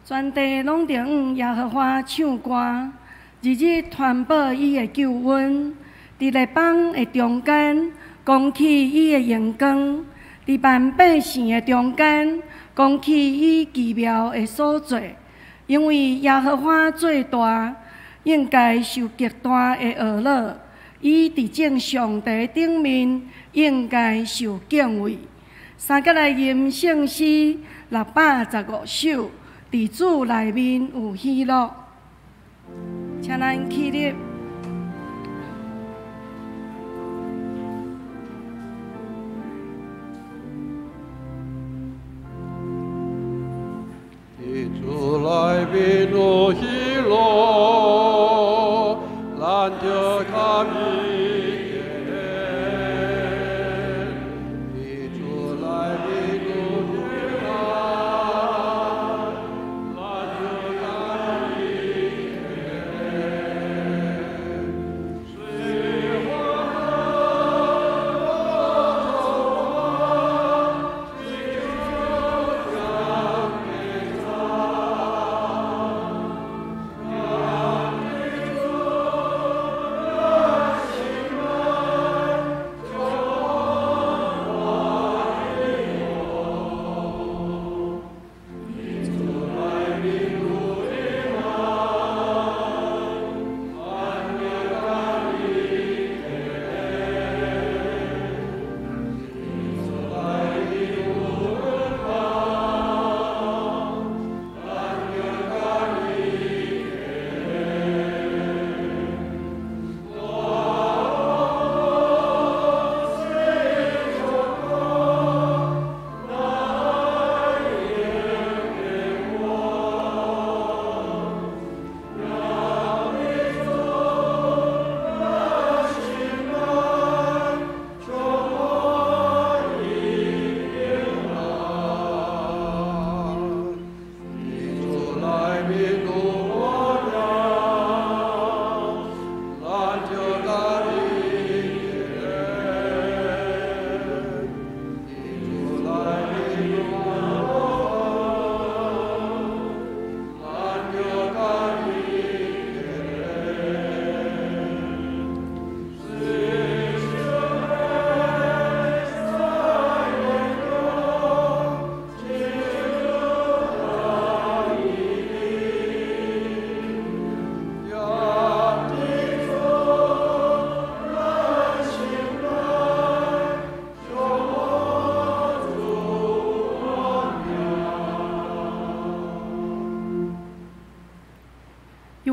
全地拢着向耶和华唱歌，日日传报伊的救恩。伫列邦的中间，讲起伊的荣光；伫万百姓的中间，讲起伊奇妙的所做。因为耶和华最大，应该受极大的恶乐。伊伫正上帝顶面，应该受敬畏。三甲来吟圣诗615首，伫主内面有喜乐。请咱起立。主来面有喜乐，咱就看伊。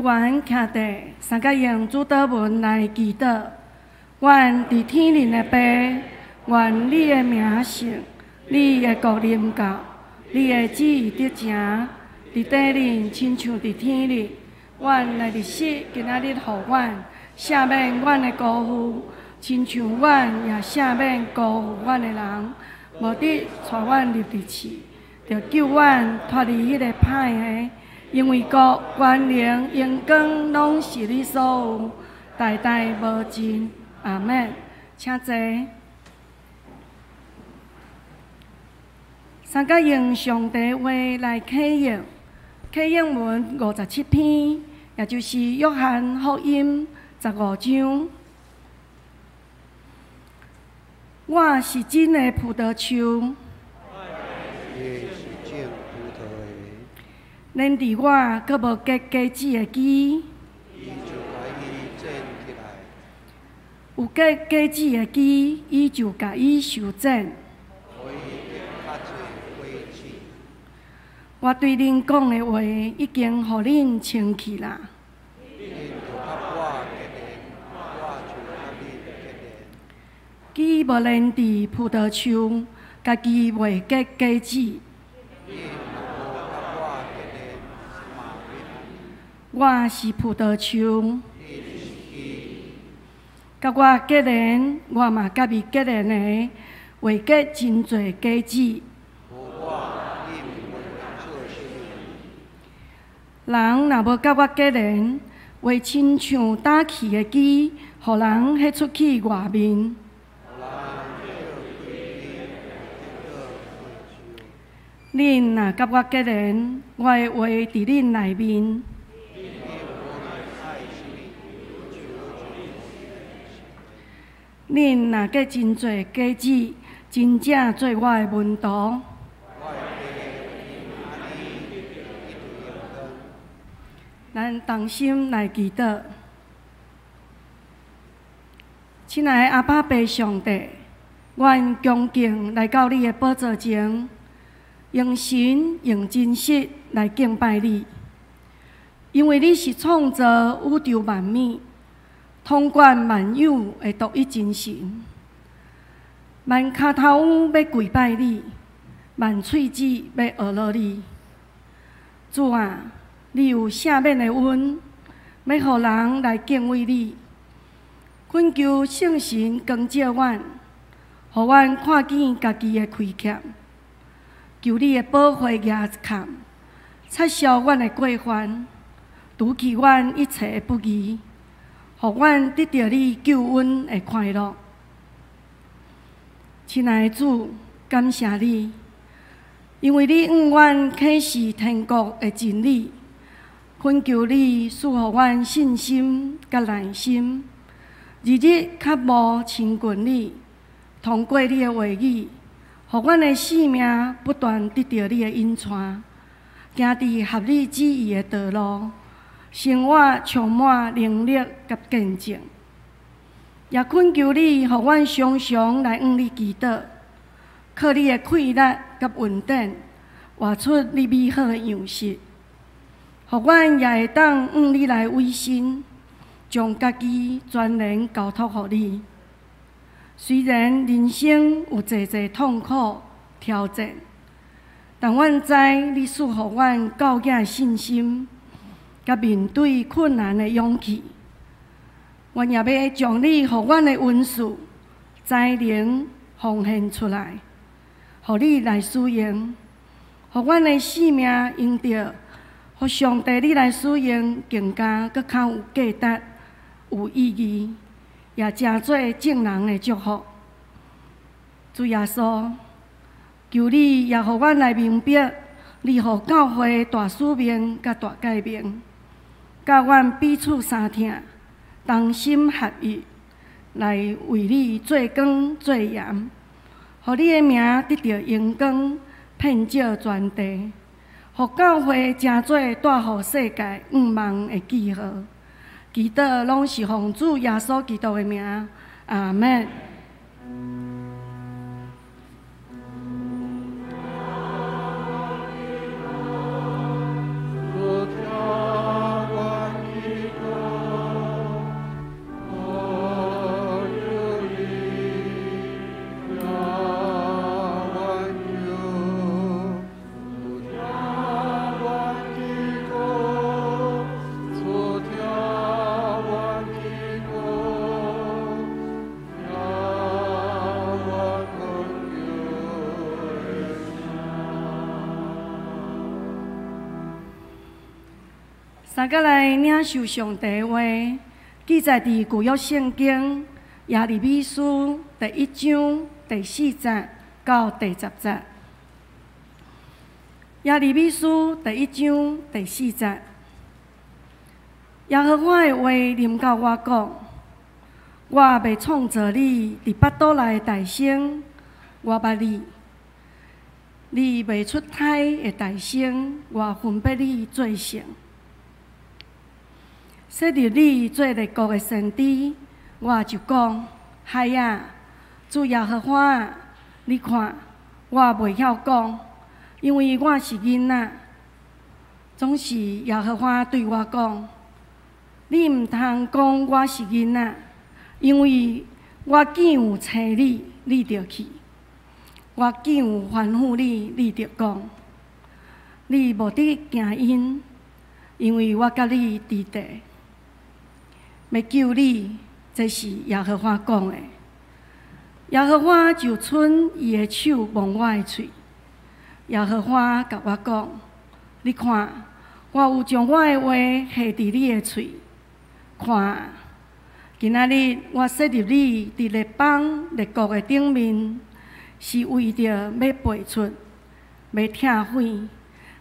愿徛地，三甲用主祷文来祈祷。愿伫天灵的爸，愿你的名圣，你的国临到，你的旨意得成，伫地灵亲像伫天灵。愿来日时今仔日，互阮赦免阮的辜负，亲像阮也赦免辜负阮的人，无得带阮入地狱，着救阮脱离迄个歹的。 因为国、权能、荣光，拢是你所有，代代无尽。阿门。请坐。三甲用上帝话来启应，启应文57篇，也就是约翰福音15章。我是真的葡萄树。 恁伫我，阁无结果子的枝，有结果子的枝，伊就甲伊修剪。我对恁讲的话，已经互恁清气啦。枝无连伫葡萄树，家己袂结果子。 我是葡萄树，甲我结连，我嘛甲伊结连的，会结真侪果子。人若无甲我结连，会亲像打气的机，互人迄出去外面。恁若甲我结连，我的话伫恁内面。恁若计真侪果子，真正做我的门徒。咱同心来祈祷，亲爱的阿爸爸上帝，愿恭敬来到你的宝座前，用心用真实来敬拜你，因为你是创造宇宙万物、统管万有的独一真神。万脚头要跪拜你，万喙舌要学乐你。主啊！你有赦免的恩，要互人来敬畏你。恳求圣神光照阮，互阮看见家己的亏欠，求你的保护牙看，擦消阮的过犯，除去阮一切的不义，互阮得到你救恩的快乐。亲爱的主，感谢你，因为你向阮启示天国的真理。恳求你赐予阮信心甲耐心，日日较无亲近你，通过你的话语，互阮的性命不断得到你的引带，行伫合你旨意的道路，生活充满能力甲见证。也恳求你，互阮常常来向你祈祷，靠你的快乐甲稳定，活出你美好的样式。互阮也会当向你来委身，将家己全然交托互你。虽然人生有侪侪痛苦挑战，但阮知你赐予阮教养信心，甲面对困难的勇气。阮也要将你互阮的恩赐才能奉献出来，互你来使用，互阮的性命用着。互上帝你来使用，更加搁较有价值、有意义，也真做正人的祝福。主耶稣，求你也互阮来明白，你互教会大使命甲大改变，教阮彼此相听，同心合意，来为你做光做盐，互你的名得到荣光，遍照全地。互教会真做带互世界愿望的记号，祈祷拢是奉主耶稣基督的名，阿门。三个来领受上帝的话，记载伫旧约圣经耶利米书第1章第4节到第10节。耶利米书第1章第4节，耶和华的话临到我讲：我未创造你伫腹肚内大生，我捌你；你未出胎的大生，我分别你做成。设立你做列国的先知，我就讲：孩啊，主耶和华啊，你看，我袂晓讲，因为我是囡仔。总是耶和华对我讲：你毋通讲我是囡仔，因为我囝找你，你就去；我囝吩咐你，你就讲。你无得惊因，因为我甲你伫地。要救你，这是耶和华讲的。耶和华就伸伊的手摸我的喙。耶和华甲我讲：你看，我有将我的话下伫你的喙。看，今仔日我设立你伫列邦列国的顶面，是为着要背出袂拆毁，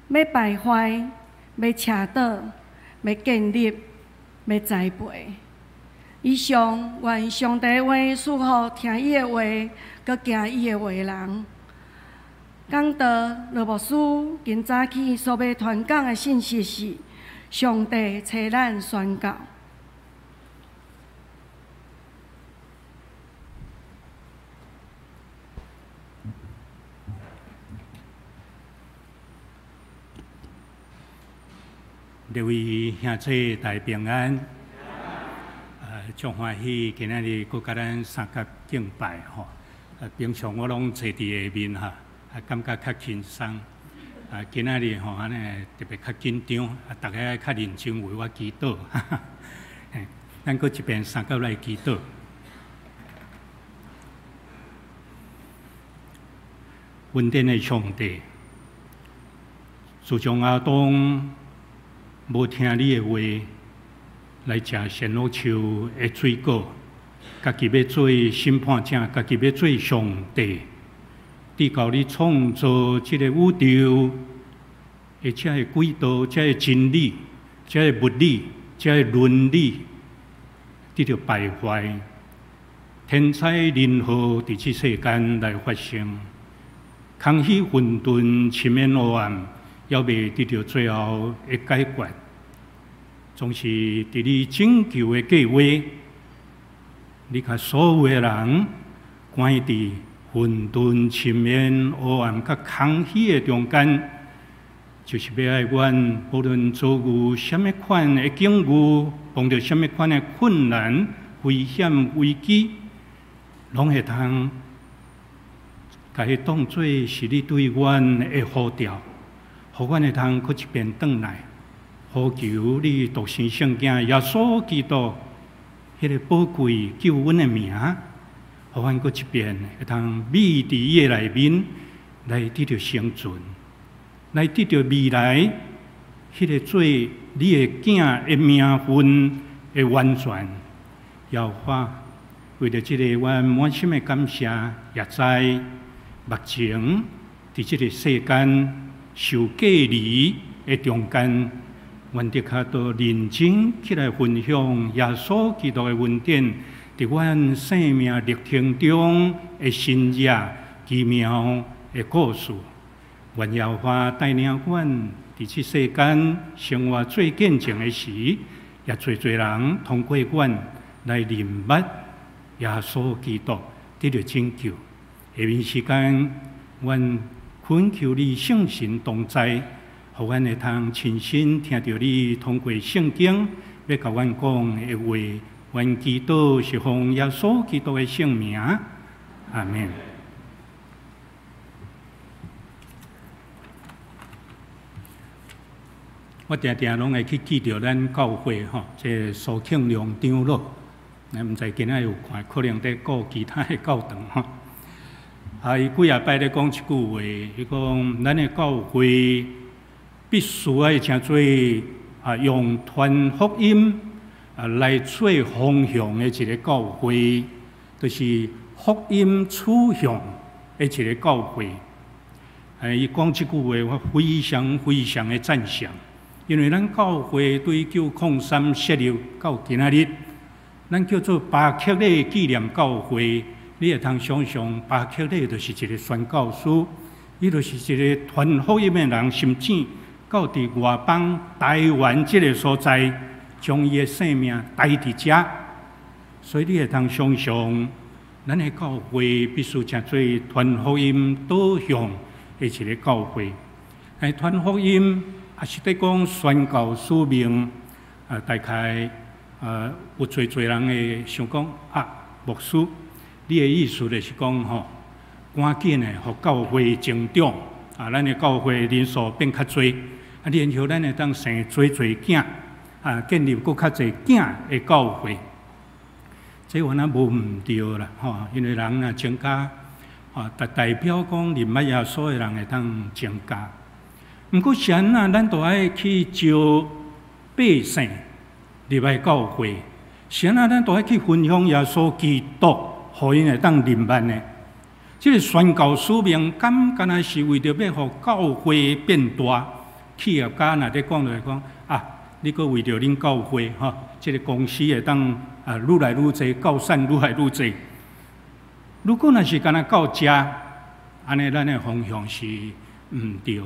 要败坏，要斜倒，要建立，要栽培。以上愿上帝话赐福听伊的话，佮行伊的话的人。讲道罗牧师今早起所要传讲的信息是：上帝找咱宣告。各位兄姊大平安，足欢喜今仔日佮咱三甲敬拜吼。平常我拢坐伫下面哈，感觉较轻松。今仔日吼安尼特别较紧张，大家较认真为我祈祷。咱佮一遍三甲来祈祷。恩典的上帝，自从阿东无听你的话，来食仙乐树的水果，家己要做审判者，家己要做上帝，伫到你创造这个宇宙，而且的轨道，这个真理，这个物理，这个伦理，得到败坏，天灾人祸伫这世间来发生，空虚混沌，深渊黑暗，还未得到最后的解决。总是伫你拯救的计划，你甲所有的人关伫混沌、深渊、黑暗、甲空虚的中间，就是要爱阮无论遭遇什么款的境遇，碰到什么款的困难、危险、危机，拢会通甲伊当作是你对阮的呼召，互阮会通搁一遍转来。呼求你独生圣子耶稣基督，迄个宝贵救恩的名，互阮搁一遍会通美伫伊的内面，来得到生存，来得到未来，迄个做你的囝的名分的完全。要花为着这个，阮满心的感谢，也在目前伫这个世间受隔离的中间。阮得较多认真起来分享耶稣基督的恩典，伫阮生命历程中的新约奇妙的故事。愿耶和华带领阮伫这世间生活最见证的时，也最人通过阮来认捌耶稣基督得到拯救。下面时间，阮恳求你圣神同在。互阮会通亲身听到你通过圣经要甲阮讲的话，阮祈祷是奉耶稣基督的圣名，阿门。我常常拢会去记着咱教会吼，这苏庆良长老，咱毋知今仔有看，可能在顾其他的教堂吼。伊几下摆咧讲一句话，伊讲咱的教会必须要诚做用传福音来做方向的一个教会，就是福音取向的一个教会。伊讲这句话，我非常的赞赏，因为咱教会对903设立到今仔日，咱叫做巴克勒纪念教会。你会通想象，巴克勒就是一个宣教师，伊就是一个传福音的人，甚至到伫外邦台湾这个所在，将伊的生命带伫遮，所以你会通想象，咱的教会必须诚做传福音导向的一个教会。传福音也是在讲宣教使命。大概有侪人会想讲牧师，你的意思就是讲吼，赶紧的，互教会成长咱的教会人数变较侪。然后咱会当生做囝，建立搁较侪囝的教会，这原来无毋对啦，因为人若增加，代表讲认捌耶稣的人会当增加。毋过神咱都爱去招百姓入来教会，神咱都爱去分享耶稣基督，互因会当认捌呢。这个宣告使命，敢若是为着要互教会变大，企业家若咧讲来讲啊，你阁为着恁教会哈，这个公司会当愈来愈济，教善愈来愈济。如果若是敢若到遮，安尼咱的方向是毋对。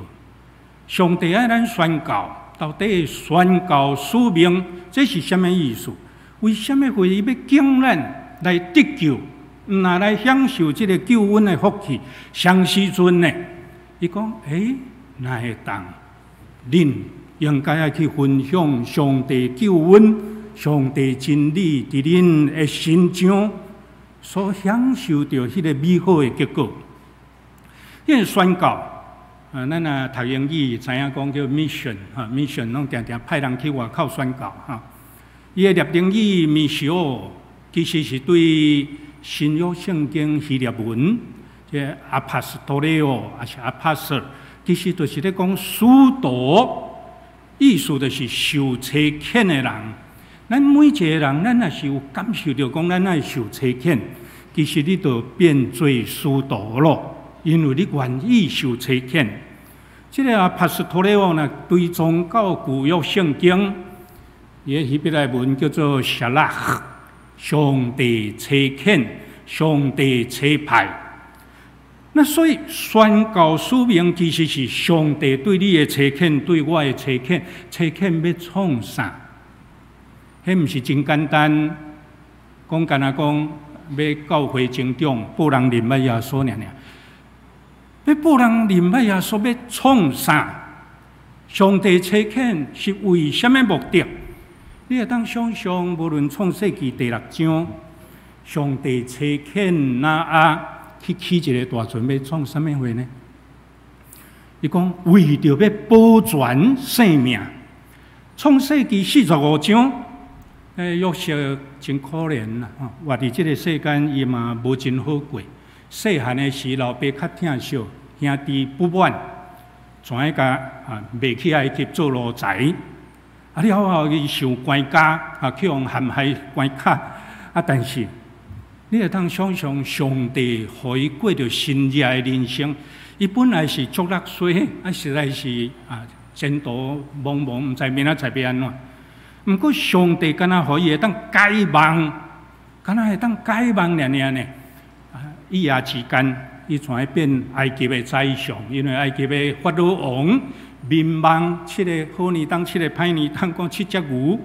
上帝爱咱宣告，到底宣告使命，这是什么意思？为什么会要敬咱来得救？若来享受这个救恩的福气，上时阵呢？伊讲，哪会当？恁应该要去分享上帝救恩、上帝真理伫恁的心中所享受到迄个美好的结果。因为宣告，咱读英语知影讲叫 mission ，mission 拢定定派人去外口宣告哈。伊的列定语 mission 其实是对新约圣经希腊文，即 apostoleo 还是 apostle， 其实就是咧讲使徒，意思就是受差遣的人。咱每一个人，咱若是有感受到讲咱爱受差遣，其实你就变做使徒咯，因为你愿意受差遣。这个 apostoleo 呢，对宗教旧约圣经，伊个希伯来文叫做 shalach。上帝差遣，上帝差派。那所以宣告使命其实是上帝对你的差遣，对我的差遣。差遣要创啥？迄毋是真简单，讲干那讲要教会成长，报人认捌耶稣尔。要报人认捌耶稣，要创啥？上帝差遣是为什么目的？你会当想象，无论创世纪第6章，上帝差遣去起一个大船，要创什么货呢？伊讲为着要保全生命。创世纪45章，约瑟真可怜啦，活伫这个世间，伊嘛无真好过。细汉的时，老爸较疼惜，兄弟不满，全甲卖去埃及做奴才。了后伊受关家，去用陷害关卡。但是你会当想象，上帝互伊过着新热的人生。伊本来是足落水，实在是前途茫茫，毋知明仔载要安怎。毋过上帝敢若互伊会当解梦，敢若会当解梦呢？一夜之间，伊全变埃及的宰相，因为埃及的法老王。民望7个好年当，7个歹年当，讲7只牛，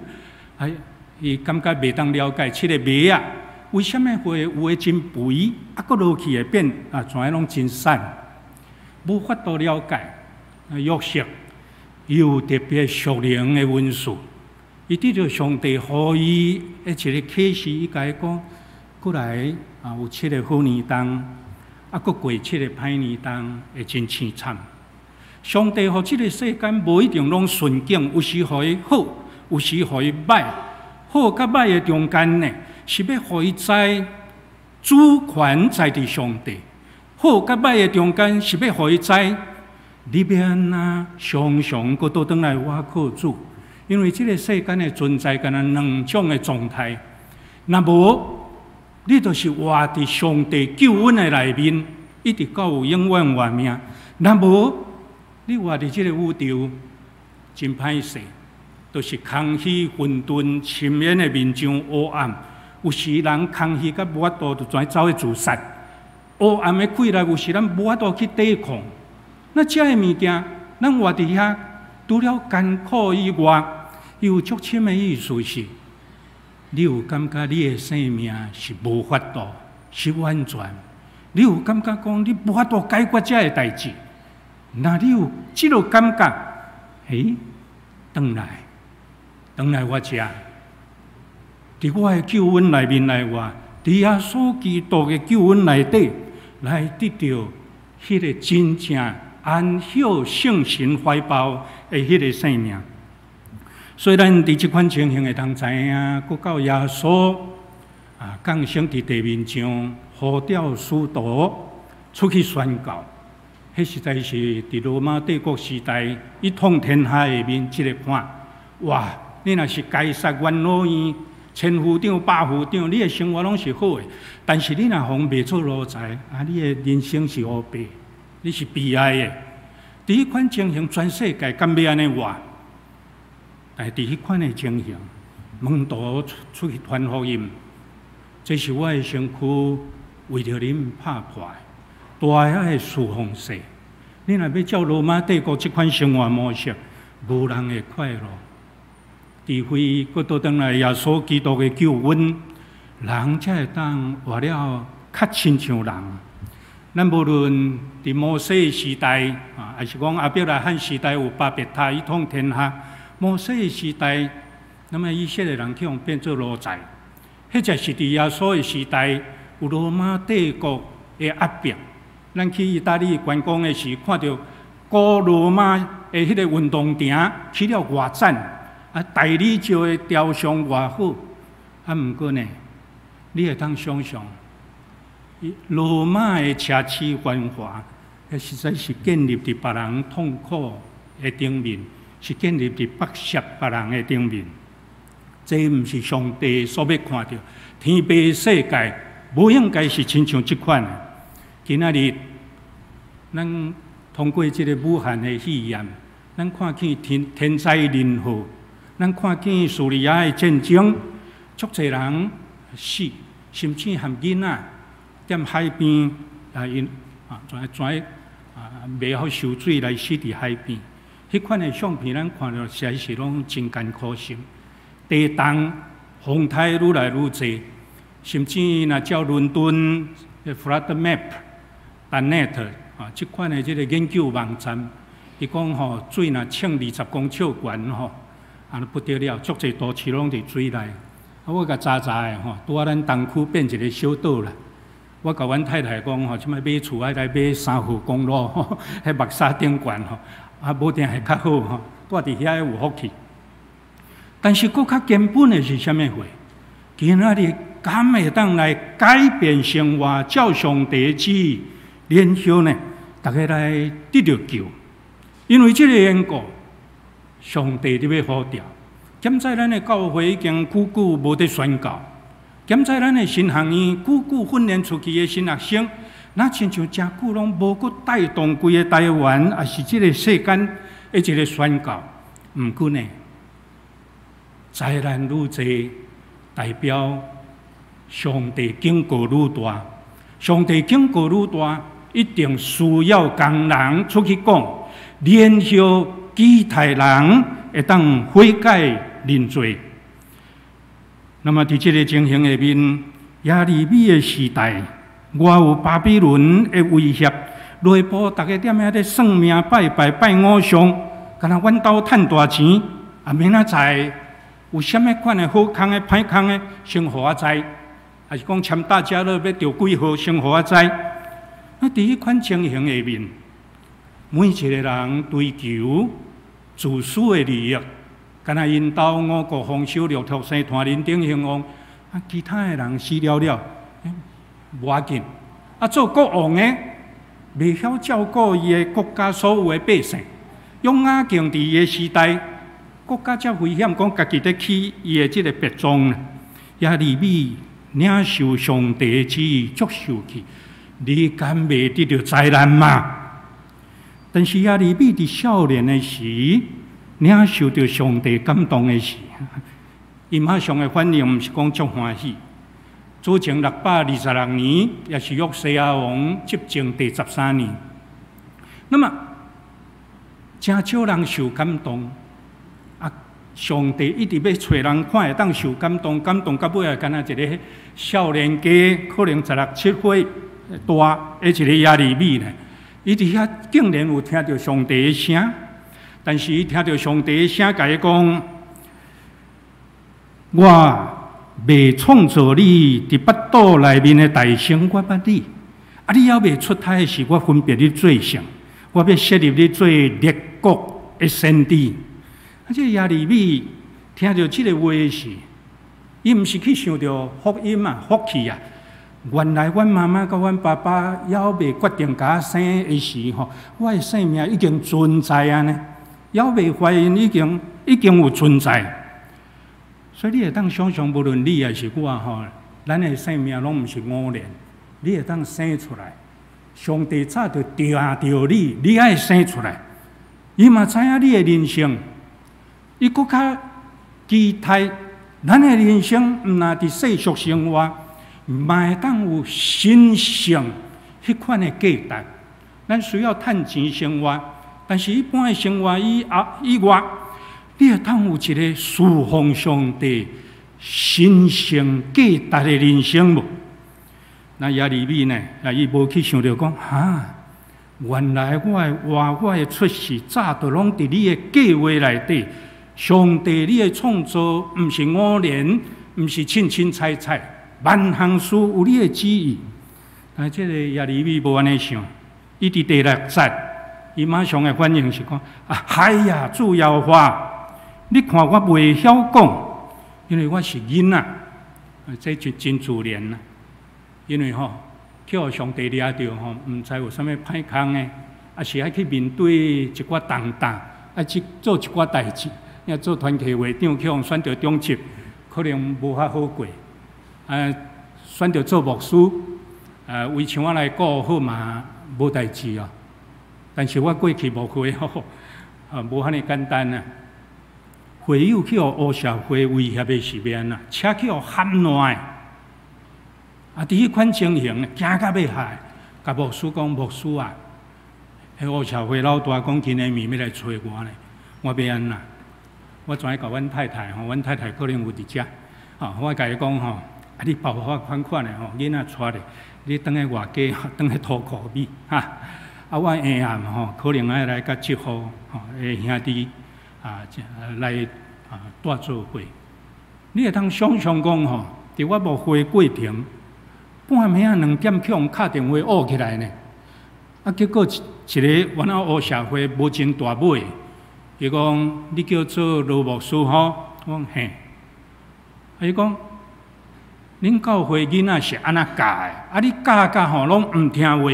伊感觉袂当了解7个马啊，为什么会有诶真肥，搁落去会变全拢真瘦，无法度了解。约瑟有特别属灵诶文书，伊得到上帝互伊一个启示，伊甲伊讲，过来有7个好年当，搁过7个歹年当，会真凄惨。上帝互这个世间无一定拢顺境，有时互伊好，有时互伊歹。好甲歹的中间呢，是要互伊知主权在伫上帝；好甲歹的中间，是要互伊知你要安怎常常搁倒转来我靠主。因为这个世间的存在，敢若两种的状态。若无，你就是活伫上帝救恩的内面，一直到有永远活命；若无，你活伫这个宇宙真歹势，就是空虚混沌、深渊的面上黑暗。有时人空虚甲无法度，就全走去自杀。黑暗的溃烂，有时咱无法度去抵抗。那这个物件，咱活伫遐，除了艰苦以外，有足深的意思是，你有感觉你的生命是无法度，是完全。你有感觉讲你无法度解决这个代志。那你有这个感觉，转来我遮，伫我的救恩内面来活，伫耶稣基督的救恩内底，来得到迄个真正安享圣神怀抱的迄个生命。虽然伫这款情形会当知影，搁到耶稣降生伫地面上，呼召使徒出去宣告。迄实在是伫罗马帝国时代一统天下下面，即个看，哇！你若是该杀元老院，千夫长、百夫长，你的生活拢是好的，但是你若互卖做奴才，你的人生是黑白，你是悲哀的。伫迄款情形，全世界敢要安尼活？但是伫迄款的情形，门徒出去传福音，这是我的身躯为着恁拍破的，大遐的事奉势。你若要照罗马帝国即款生活模式，无人会快乐。除非佫倒转来耶稣基督的救恩，人才会当活了较亲像人。咱无论伫摩西时代还是讲亚伯拉罕时代有巴别塔一统天下，摩西时代，那么以色列人去互变做奴才，迄就是伫耶稣的时代有罗马帝国的压迫。咱去意大利观光的时，看到古罗马的迄个运动场起了偌赞，大理石的雕像偌好，毋过呢，你会当想象。罗马的奢侈繁华，实在是建立伫别人痛苦的顶面，是建立伫剥削别人的顶面。这毋是上帝所要看到，天地世界无应该是亲像即款的。今仔日，咱通过即个武汉的肺炎，咱看见天灾人祸，咱看见叙利亚的战争，足侪人死，甚至含囡仔。踮海边全袂好受水来死伫海边，迄款的相片咱看到实在是拢真艰苦心。地动风台愈来愈济，甚至若照伦敦的 Flood Map、Net 即款的即个研究网站，伊讲吼水若冲20公尺悬吼，不得了，足侪都市拢伫水内。我甲查查的吼，拄咱东区变一个小岛啦。我甲阮太太讲吼，即摆买厝爱来买3号公路吼，迄目沙顶悬吼，无定会较好吼，住伫遐有福气。但是佫较根本的是啥物货？今仔日敢会当来改变生活，照上帝旨意，然后呢，大家来得到救。因为即个缘故，上帝伫要呼召。现在咱的教会已经久久无得宣教。现在咱的新学院久久训练出去的新学生，那亲像真久拢无搁带动规个台湾，也是即个世间的一个宣教。毋过呢，灾难愈济，代表上帝警告愈大。上帝警告愈大，一定需要工人出去讲，然后期待人会当悔改认罪。那么，伫这个情形下面，耶利米的时代，外有巴比伦的威胁，内部大家踮遐咧算命、拜拜、拜偶像，敢若阮兜趁大钱，也免仔知有啥物款的好康的、歹康的，先互我知，还是讲签大家乐要着几号，先互我知。那伫迄款情形下面，每一个人追求自私的利益。敢若因兜五谷丰收、六畜生团、人丁兴旺，其他的人死了了，无要紧。做国王的，袂晓照顾伊的国家所有的百姓。用雅敬伫伊的时代，国家才危险，讲家己得起伊的即个别庄呢。耶利米领受上帝旨意，接受去，你敢袂得到灾难吗？但是耶利米伫少年的时，领受到上帝感动的事，伊马上的反应毋是讲足欢喜。主前626年，也是约西亚王执政第13年。那么，真少人受感动。上帝一直要找人看会当受感动，感动到尾啊，敢若一个少年家，可能16、17岁大，一个耶利米呢，伊伫遐竟然有听到上帝的声。但是伊听到上帝的声，甲伊讲：“我未创造你伫腹肚内面的大生，我捌你。你还未出胎时，我分别你做啥？我要设立你做列国的先知。”这耶利米听到这个话时，伊毋是去想到福音啊、福气啊。原来阮妈妈甲阮爸爸还未决定甲我生的时吼，我的生命已经存在啊呢。还未怀孕，已经有存在，所以你会当想象，无论你也是我吼，咱的生命拢毋是偶然，你会当生出来。上帝早就定着你，你爱生出来。伊嘛知影你的人生，伊搁较期待咱的人生，毋若伫世俗生活，嘛会当有神圣迄款的价值。咱需要趁钱生活，但是一般的生活以外，你会当有一个侍奉上帝神圣价值的人生无？那耶利米呢？伊无去想着讲原来我的出世早就拢伫你的计划内底。上帝，你的创造毋是偶然，毋是凊凊彩彩，万项事有你的旨意。但这个耶利米无安尼想，伊伫第6节，伊马上的反应是讲：哎呀，主耶和华，你看我袂晓讲，因为我是囡仔，这就真自然啦。因为去互上帝抓着毋知有啥物歹空的，也是爱去面对一寡重担，爱去做一寡代志。要做团契会长，去互选到中级，可能无遐好过。选到做牧师，围墙我来顾好嘛，无代志哦。但是我过去牧会无遐尼简单啊。会友去互乌社会威胁的时面啊，车去互喊烂伫迄款情形，惊到要害。甲牧师讲，牧师啊，迄乌社会老大讲今日暝要来找我呢，我要安那？我怎甲阮太太阮太太可能有伫遮，我甲伊讲你包法款款的囡仔带咧，你等下外家等下涂裤米我下暗可能爱来甲祝福的兄弟来带做伙。你会通想象讲伫我无会过程，半暝啊2点去互敲电话学起来呢，结果一个原来乌社会无真大尾。伊讲：你叫做罗牧师我讲嘿。伊讲：恁教会囡仔是安那教的？你教拢毋听话。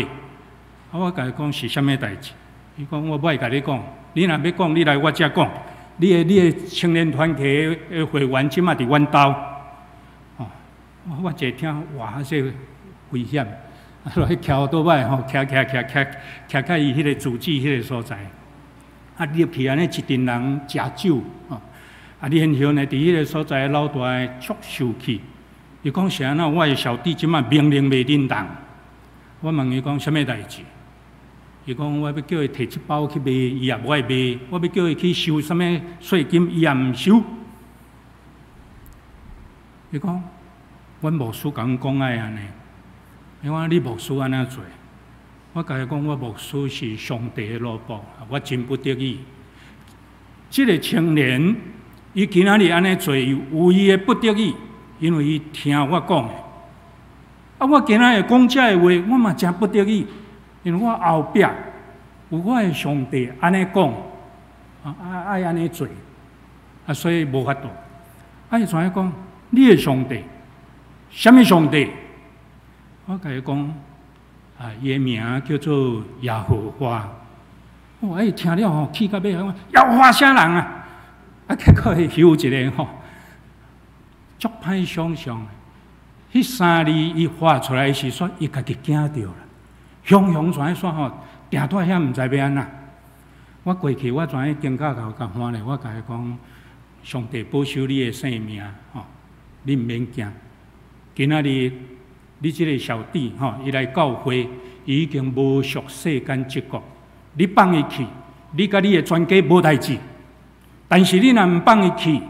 我甲伊讲是啥物代志？伊讲：我歹甲你讲，你若要讲，你来我遮讲。你的青年团体的会员即马伫阮兜。我一听，哇，这危险！来徛倒摆徛到伊迄个主治迄个所在。入去安尼一群人食酒，然后呢，伫迄个所在老大足受气。伊讲是安怎？我的小弟即马命令袂认同。我问伊讲啥物代志？伊讲我要叫伊摕一包去卖，伊也无爱卖；我要叫伊去收啥物税金，伊也毋收。伊讲，阮牧师甲阮讲爱安尼，伊讲你牧师安怎做？我甲伊讲，我牧师是上帝的奴仆，我真不得已。这个青年，伊今仔日安尼做，有伊的不得已，因为伊听我讲的。我今仔日讲这个话，我嘛真不得已，因为我后壁有我的上帝安尼讲，爱安尼做，所以无法度。伊怎样讲？你的上帝，什么上帝？我甲伊讲。伊的名叫做耶和华。听了气到要，耶和华啥人啊？结果有一个足歹想象。迄3字伊发出来的时阵，伊家己惊着了。雄雄怎样说定在遐毋知要安那？我过去我怎样经过甲翻咧？我甲伊讲，上帝保守你的性命你毋免惊。今仔日。你这个小弟伊来教会，伊已经无属世间这个。你放伊去，你甲你的全家无代志。但是你若毋放伊去，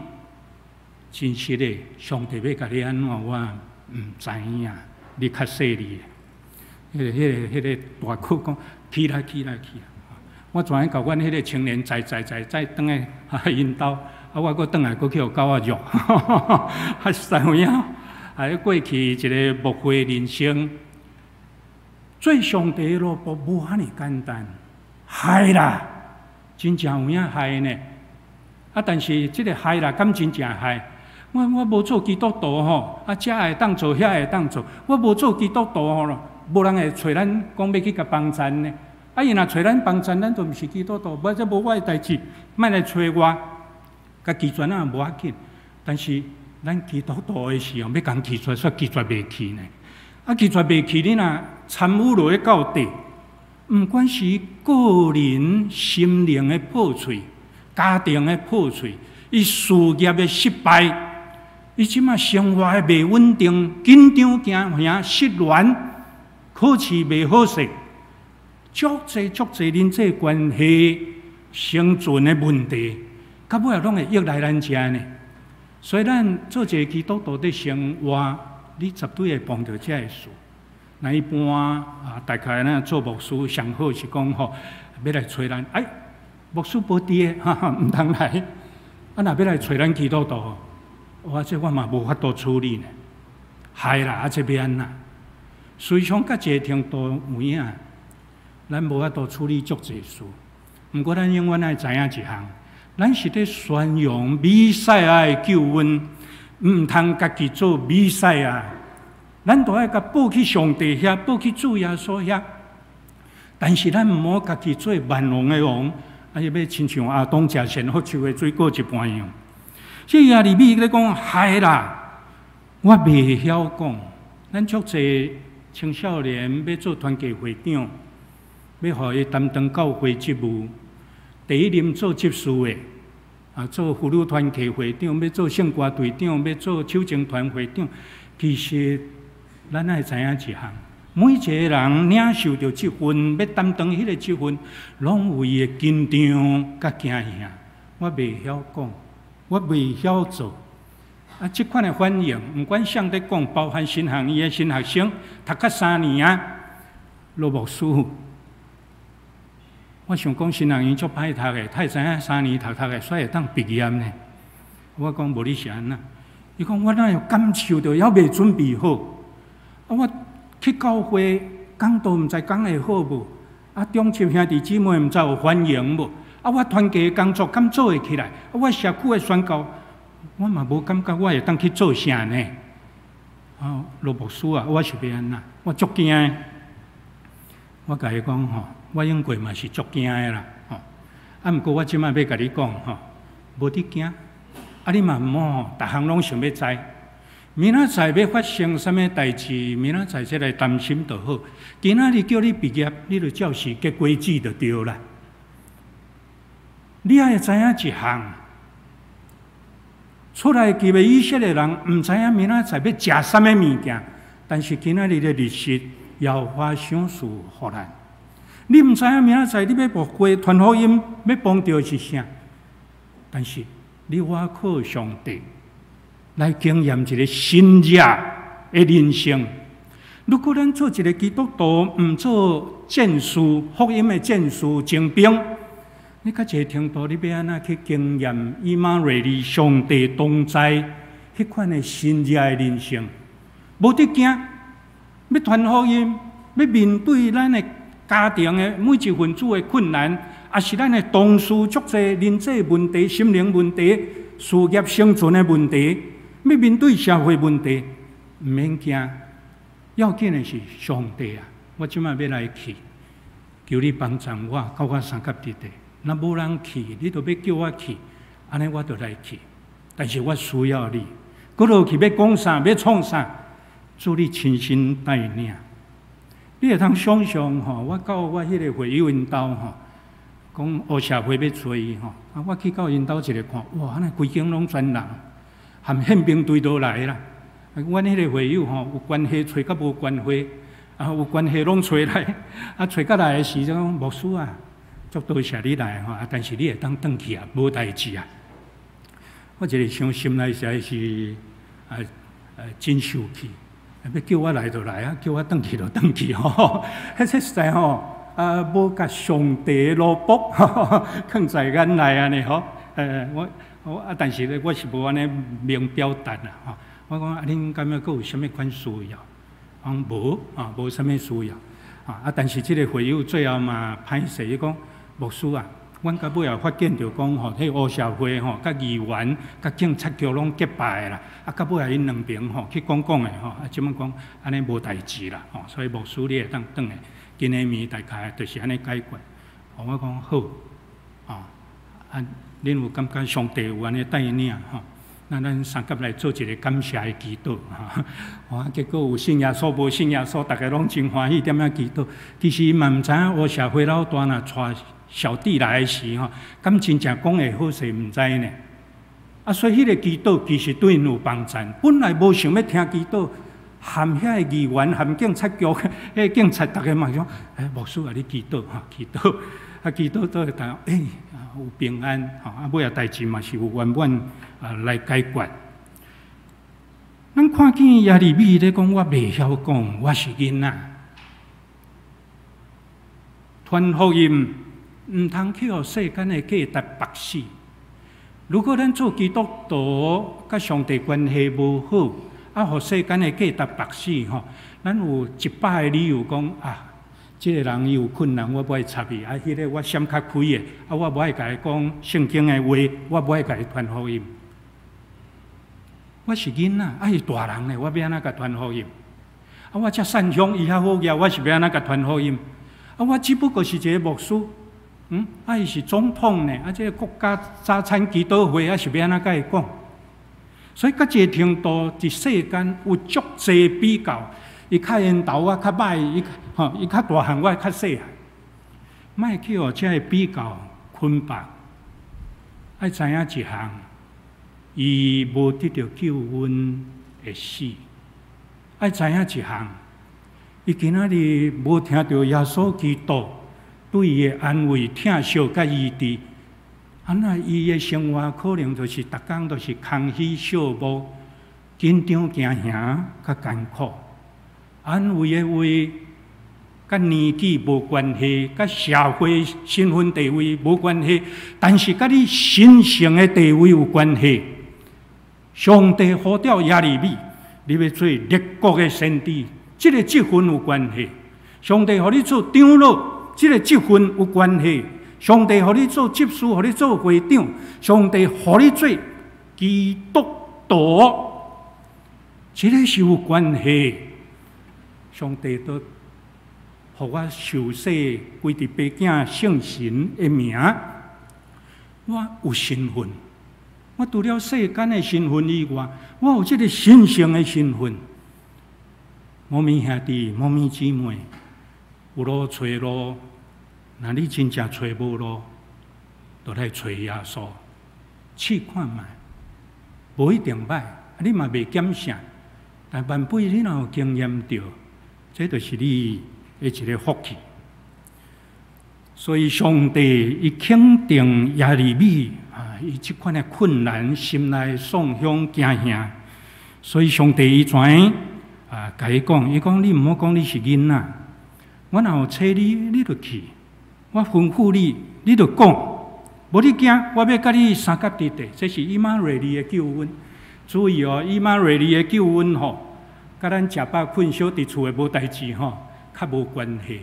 真实的，上帝要甲你安怎，我毋知影。你较细腻的，迄个大口讲起来。我怎样甲阮迄个青年再转来因兜，我搁转来搁去互狗仔肉，三有影。过去一个牧会人生，做上帝的路无遐尼简单，害啦，真正有影害呢。但是这个害啦，敢真正害？我无做基督徒遮会当做，遐会当做。我无做基督徒无人会找咱讲要去甲帮衬呢。伊若找咱帮衬，咱就毋是基督徒，无我的代志，莫来找我。甲基全也无要紧，但是。咱基督徒的时候要讲拒绝，却拒绝袂去呢？啊，拒绝袂去，你若参与落去到底，毋管是个人心灵的破碎、家庭的破碎、伊事业的失败，伊即马生活的袂稳定、紧张惊失恋、考试袂好势，足侪人际关系生存的问题，到尾拢会益来咱遮呢。所以咱做一个基督徒的生活，你绝对会碰到这个事。那一般大概咱做牧师上好是讲吼，要来找咱，牧师无伫的，唔通来。若要来找咱基督徒，我嘛无法度处理呢。害啦，这要安那？随从甲一个程度有影，咱无法度处理足侪事。毋过咱永远爱知影一项，咱是咧宣扬弥赛亚的救恩，毋通家己做弥赛亚。咱都爱甲报去上帝遐，报去主耶稣遐。但是咱毋好家己做万王的王，要亲像亚当食善恶树的水果一般样。这亚利米咧讲，害啦，我袂晓讲。咱足侪青少年要做团契会长，要互伊担当教会职务。第一任做执事的，做妇女团契会长，要做圣歌队长，要做手情团会长。其实，咱爱知影一项，每一个人领受着这份，要担当迄个这份，拢有伊的紧张甲惊吓。我袂晓讲，我袂晓做。这款的反应，毋管上帝讲，包含新学院的新学生，读较3年罗牧师。我想讲，新学院足歹读的，他会知影3年读的，所以会当毕业呢。我讲无你是安那？伊讲我哪有感受到，还未准备好。我去教会讲道，毋知讲会好无？中集兄弟姊妹毋知有欢迎无？我团契工作敢做会起来？我社区的宣教，我嘛无感觉我会当去做啥呢？罗牧师我是要安那？我足惊的。我甲伊讲吼。我永过嘛是足惊的啦，毋过我即摆要甲你讲无得惊，你嘛毋好逐项拢想要知，明仔载要发生啥物代志，明仔载再来担心就好。今仔日叫你毕业，你就照时结果子就对啦。你也知影一项，出来集的以色列人毋知影明仔载要食啥物物件，但是今仔日的日食要花赏赐予咱。你毋知影明仔载你要牧会传福音，要帮着是啥？但是你我靠上帝来经验一个新热的人生。如果咱做一个基督徒，毋做战士、福音的战士、精兵，你到一个程度，你要安怎去经验以马内利上帝同在迄款的新热的人生？无得惊，要传福音，要面对咱的家庭的每一份子的困难，也是咱的同事足侪人际问题、心灵问题、事业生存的问题，要面对社会问题，毋免惊。要紧的是上帝啊！我即摆要来去，求你帮助我，到我三甲地地。若无人去，你就要叫我去，安尼我就来去。但是我需要你，搁落去要讲啥，要创啥，主你亲身带领。你会通想象我到我迄个会友因兜讲黑社会要找伊我去到因兜一个看，哇，安尼规间拢全人，含宪兵队都来啦。阮迄个会友有关系找甲无关系，有关系拢找来，找甲来的时阵讲牧师足多谢你来但是你会当转去无代志我一个想心内实在是真受气。要叫我来就来叫我转去就转去迄实在无甲上帝罗卜放在眼内安尼我但是咧我是无安尼明表达我讲恁敢要阁有啥物款需要？讲无无啥物需要但是即个会友最后嘛歹势，伊讲牧师阮到尾也发现着讲迄黑社会甲议员、甲警察局拢结拜啦，到尾也因两边去讲的即摆讲安尼无代志啦所以牧师你会当转来，今下暝大概就是安尼解决。我讲好恁有感觉上帝有安尼带领那咱三甲来做一个感谢的祈祷结果有信耶稣无信耶稣，大家拢真欢喜，点样祈祷？其实嘛毋知影，我社会老大若带小弟来的时敢真正讲会好势，毋知呢。所以迄个祈祷其实对因有帮助。本来无想要听祈祷，含遐个议员、含警察局、迄警察，大家嘛讲，牧师啊，你祈祷祈祷，祈祷都会当有平安尾仔代志嘛是有圆满来解决。咱看见耶利米咧讲，我袂晓讲，我是囡仔。传福音毋通去互世间的价值绑死。如果咱做基督徒，甲上帝关系无好，互世间的价值绑死咱有100个理由讲这个人伊有困难，我不爱插伊；迄个我闪较开的，我不爱甲伊讲圣经的话，我不爱甲伊传福音。我是囡仔，是大人呢，我要安怎甲传福音？我遮善良，伊遐好业，我是要安怎甲传福音？我只不过是一个牧师，伊是总统呢，这个国家早餐祈祷会，是要安怎甲伊讲？所以，到一个程度，伫世间有足侪比较。伊较缘投我较歹，伊较大汉，我较细汉。莫去互遮个比较捆绑，爱知影一项，伊无得到救恩会死。爱知影一项，伊今仔日无听到耶稣基督对伊的安慰、疼惜甲医治，那伊的生活可能就是逐工都是空虚寂寞、紧张惊吓、甲艰苦。安慰的话，甲年纪无关系，甲社会身份地位无关系，但是甲你神圣的地位有关系。上帝呼召耶利米，你要做列国的先知，这个职分有关系。上帝互你做长老，这个职分有关系。上帝互你做执事，互你做会长，上帝互你做基督徒，这个是有关系。上帝都互我受洗，归伫爸囝圣神的名，我有身份。我除了世间的身份以外，我有这个神圣的身份。牧民兄弟、牧民姊妹，有路找路，若你真正找无路，就来找耶稣，试看觅，无一定歹，你嘛袂减啥，但万不你若有经验到。这就是你的一个福气，所以上帝伊肯定耶利米伊这款的困难，心内创伤惊吓，所以上帝伊怎甲伊讲？伊讲你毋好讲你是囡仔，我若有找你，你就去；我吩咐你，你就讲，无你惊，我要甲你三甲地地。这是以马内利的救恩。注意以马内利的救恩甲咱食饱困小伫厝的无代志较无关系。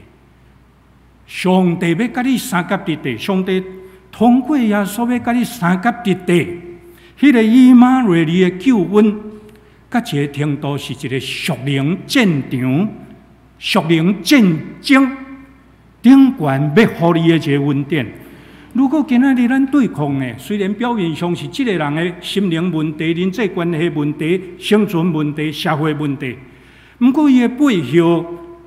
上帝要甲你三甲地地，上帝通过耶稣要甲你三甲地地。迄个以马内利的救恩，甲一个程度是一个属灵战场、属灵战争顶悬要互你的一个恩典。如果今仔日咱对抗的，虽然表面上是这个人的心灵问题、人际关系问题、生存问题、社会问题，不过伊的背后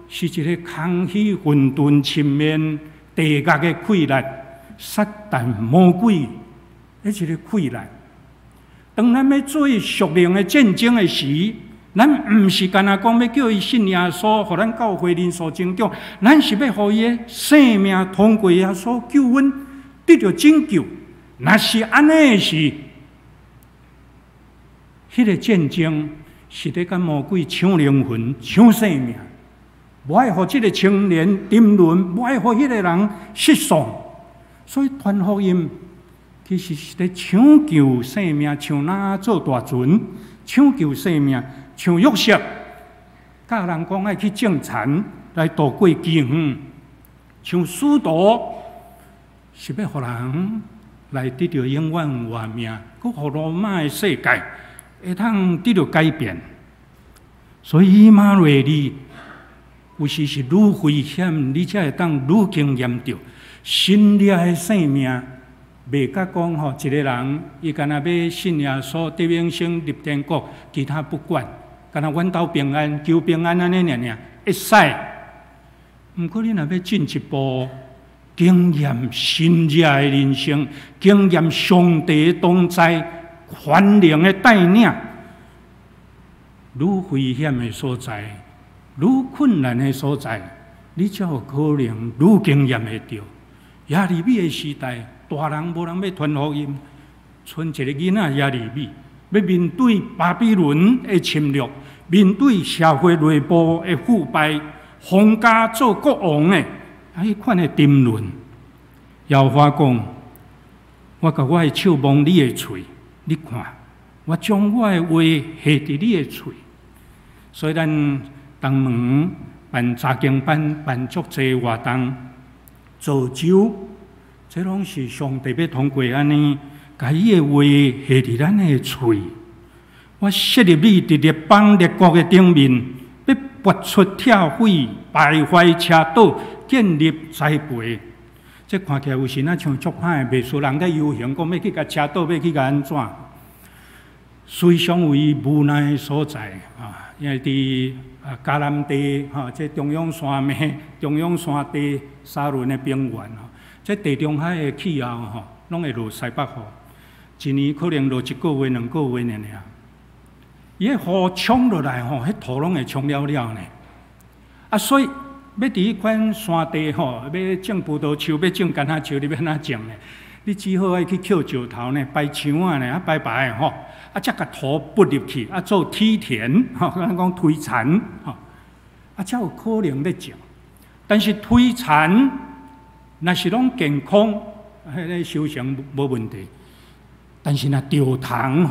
是一个空虚、混沌、沉眠、地狱的溃烂、撒旦魔鬼的一个溃烂。当咱要做属灵的战争的时，咱毋是干那讲要叫伊信耶稣，互咱教会人数增长，咱是要互伊的生命通过耶稣救恩。得到拯救，若是安尼的是，迄个战争是咧甲魔鬼抢灵魂、抢生命，无爱互即个青年沉沦，无爱互迄个人失丧。所以传福音其实是咧抢救生命，像哪做大船，抢救生命，像约瑟，教人讲爱去种田来度过饥荒，像使徒。是要互人来得到永远活命，佮互罗马的世界会通得到改变。所以以马内利有时是愈危险，你才会当愈经验到神力的生命袂甲讲吼，一个人伊干那要信耶稣得永生入天国，其他不管，干那阮兜平安求平安安尼尔会使。毋过你若要进一步，经验新热的人生，经验上帝同在、宽容的带领，愈危险的所在，愈困难的所在，你才有可能愈经验会到。亚利米的时代，大人无人要传福音，剩一个囡仔亚利米，要面对巴比伦的侵略，面对社会内部的腐败。皇家做国王的，迄款的争论，耶和华讲：我甲我的手摸你的喙，你看，我将我的话下伫你的喙。所以咱东门办查经班，办足侪活动，造就，这拢是上帝要通过安尼，甲伊的话下伫咱的喙。我设立你伫列邦列国的顶面。要拔出跳毁、败坏车道，建立栽培。这看起来有时啊像足歹的，袂输人在游行，讲要去甲车道，要去甲安怎？非常为无奈的所在啊！因为伫嘉南地这中央山脉、中央山地沙仑的平原这地中海的气候拢会落西北雨，一年可能落1个月、2个月尔。伊迄雨冲落来迄土拢会冲了了呢。所以要伫迄款山地要种葡萄树、要种橄榄树，你要安怎种呢？你只好爱去捡石头呢，摆墙啊呢，摆的才甲土拨入去，做梯田，咱讲推田，才有可能要种。但是推田若是拢健康，迄个收成无问题。但是若掉藤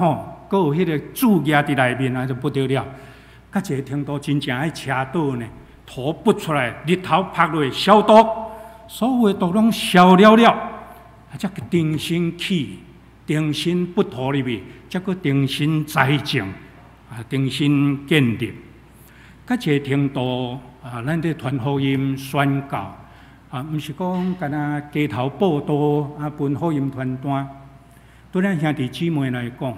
阁有迄个蛀牙伫内面就不得了。甲一个程度真正爱车倒呢，土拨出来，日头晒落消毒，所有的毒拢消了了，才个重新起，重新不土入去，才个重新栽种，重新建立。甲一个程度咱伫传福音宣教毋是讲干那街头报道分福音传单。对咱兄弟姊妹来讲，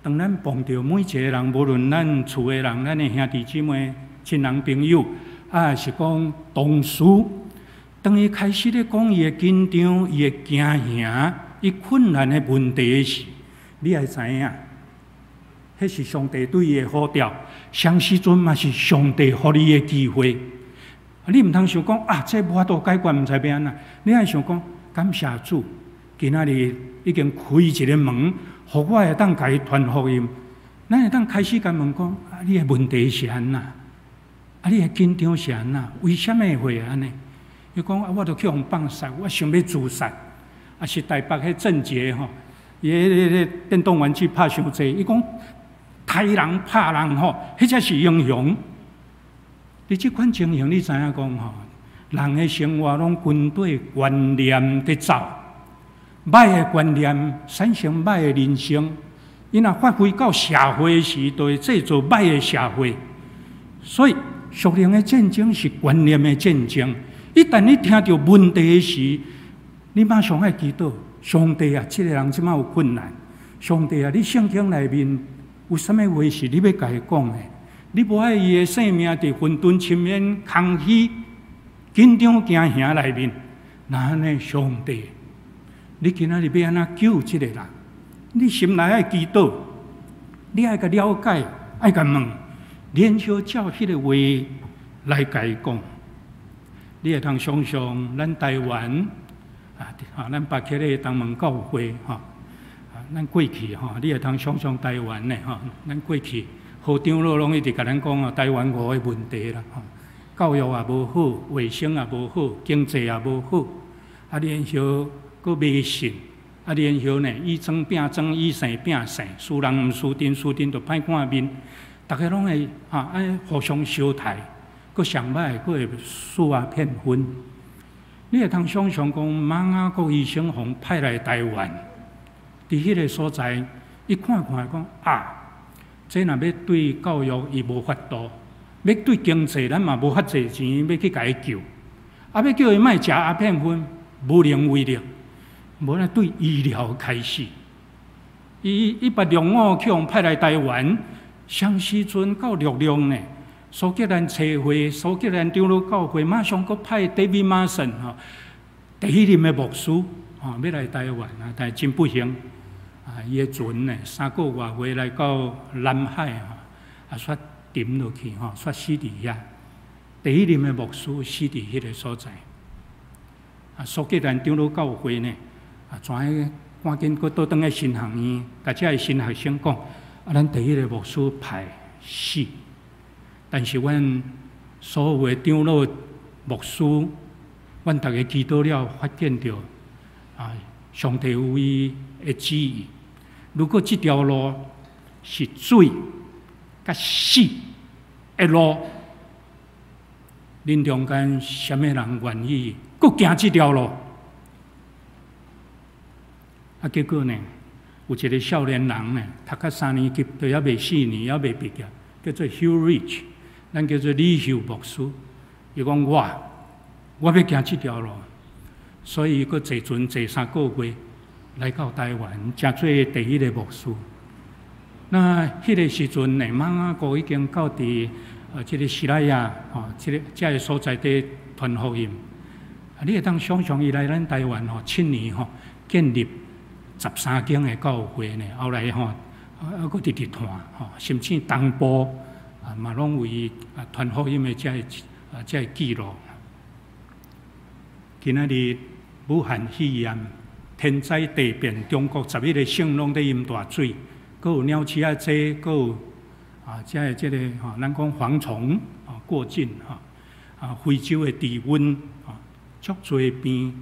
当咱碰到每一个人，无论咱厝的人、咱的兄弟姊妹、亲人朋友，是讲同事，当伊开始咧讲伊的紧张、伊的惊吓、伊困难的问题时，你会知影，迄是上帝对伊的呼召，上时阵嘛是上帝予你的机会。你毋通想讲这无法度解决，毋知要安怎？你爱想讲感谢主。今仔日已经开一个门，互我会当甲伊传福音。咱会当开始甲问讲：你的问题是安怎？你的紧张是安怎？为什么会安尼？伊讲我著去互放杀，我想要自杀。是台北迄郑捷伊迄电动玩具拍伤济，伊讲杀人拍人迄才是英雄。伫即款情形，你知影讲人的生活拢军队观念伫走。歹的观念产生歹的人生，伊若发挥到社会时，就会制造歹的社会。所以，属灵的战争是观念的战争。一旦你听到问题时，你马上爱祈祷：上帝啊，这个人即马有困难。上帝啊，你圣经内面有啥物话是你要甲伊讲的？你无爱伊的性命伫混沌、深渊、空虚、紧张、惊吓内面，那安尼上帝？你今仔日要安怎救这个人？你心内爱祈祷，你爱甲了解，爱甲问，连续照迄个话来甲伊讲。你会通想象咱台湾咱北溪的东门教会咱过去你会通想象台湾的咱过去好长老拢一直甲咱讲台湾5个问题啦教育也无好，卫生也无好，经济也无好，然后佫迷信，然后呢，以装变装，以生变生，输人毋输阵，输阵就歹看面，大家拢会互相相杀，佫上歹佫会输骗婚。你会通想象讲，马雅国医生洪派来台湾，伫迄个所在，伊看讲这若要对教育伊无法度，要对经济咱嘛无遐济钱，要去甲伊救，要叫伊莫食骗婚，无能为力。无咧对医疗开始。1865去互派来台湾，上时阵到66呢，苏格兰社会、苏格兰长老教会马上阁派 David Mason 吼，第一任的牧师吼要来台湾啊，但真不幸啊，伊的船呢3个多月来到南海吼，啊煞沉落去吼，煞死伫遐。第一任的牧师死伫迄个所在。啊，苏格兰长老教会呢，啊，全赶紧搁倒转去神学院，甲遮个神学生讲，啊，咱第一个牧师派死，但是阮所有的长老牧师，阮大家祈祷了，发现到啊，上帝有伊的旨意。如果这条路是水甲死的路，恁中间什么人愿意搁行这条路？啊，结果呢，有一个少年人呢，读到3年级，都还未4年，还未毕业，叫做 Hugh Rich， 咱叫做李秀牧师。伊讲我要行这条路，所以佫坐船坐3个月来到台湾，真做第一个牧师。那迄个时阵呢，马雅哥已经到伫即个西拉雅即个所在地传福音。啊，你会当想象伊来咱台湾7年建立13间的教会呢，后来佫直直传甚至东部嘛拢有伊传福音的这记录。今仔日武汉肺炎、天灾地变，中国11个省拢在淹大水，佫有鸟鼠仔济，佫有这个咱讲蝗虫过境非洲的低温足多病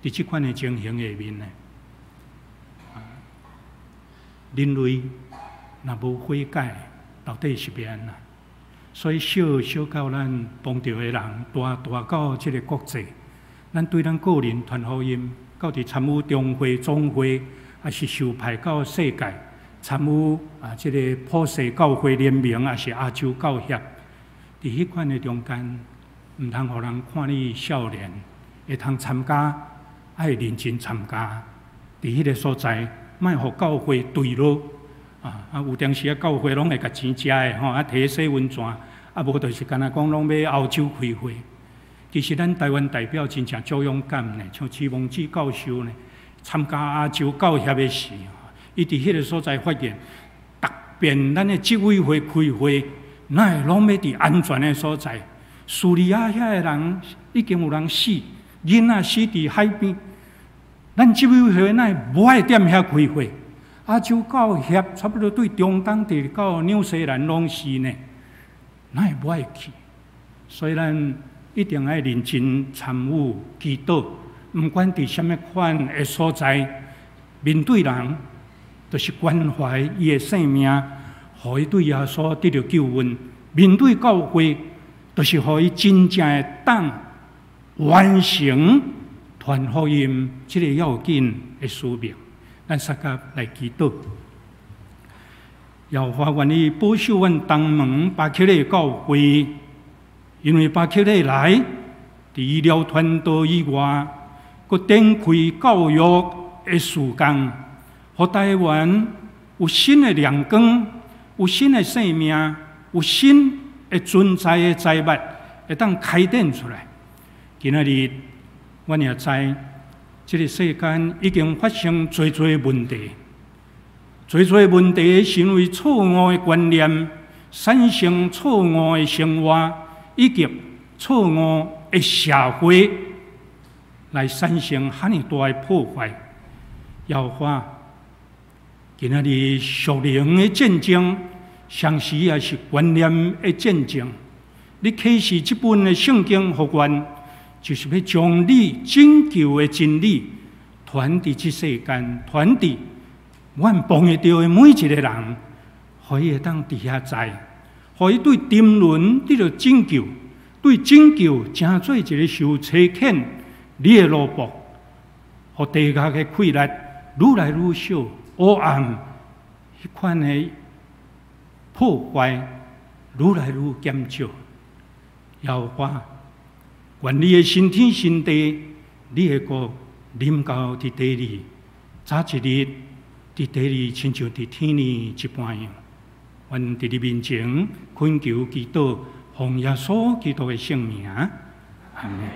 伫即款的情形下面呢。人类若无悔改，到底是要安怎？所以小到咱帮着的人，大到即个国际，咱对咱个人传福音，到伫参与中会、总会，还是受派到世界参与即个普世教会联盟，还是亚洲教协，伫迄款的中间，毋通互人看你少年，会通参加，爱认真参加，伫迄个所在。莫互教会对落有当时教会拢会甲钱食的摕洗温泉，无就是干那讲拢要欧洲开会。其实咱台湾代表真正足勇敢呢，像徐梦志教授呢，参加亚洲教协的时，伊伫迄个所在发现，特别咱的执委会开会，哪会拢要伫安全的所在？叙利亚遐个人已经有人死，囡仔死伫海边。咱执委会乃无爱踮遐开会，亚洲教协差不多对中东地到纽西兰拢是呢，乃会无爱去。所以咱一定要认真参与祈祷，毋管伫什么款的所在，面对人，就是关怀伊的性命，互伊对耶稣得到救恩；面对教会，就是互伊真正的当完成。传福音，这个要紧的使命，咱大家来祈祷。耶和华愿意保守阮东门巴克利教会，因为巴克利来，伫医疗团队以外，佮展开教育的事工，互台湾有新的亮光，有新的生命，有新的存在的财物，会当开展出来。今仔日。阮也知，这个世间已经发生侪问题，侪问题是因为错误的观念，产生错误的生活，以及错误的社会，来产生遐尼大的破坏。要话，今仔日属灵的战争，上时也是观念的战争。你启示这本的圣经互阮。就是要将你拯救的真理传递这世间，传递阮碰会到的每一个人，可以当伫遐知，可以对沉沦得到拯救，对拯救成做一个受欺骗你的路步，互地下的溃烂愈来愈小，黑暗迄款的破坏愈来愈减少，要话。愿你的身体身地，你会个啉到伫第二，早一日伫第二，亲像伫天年一般样。阮伫你面前恳求祈祷，奉耶稣基督的圣名，阿门。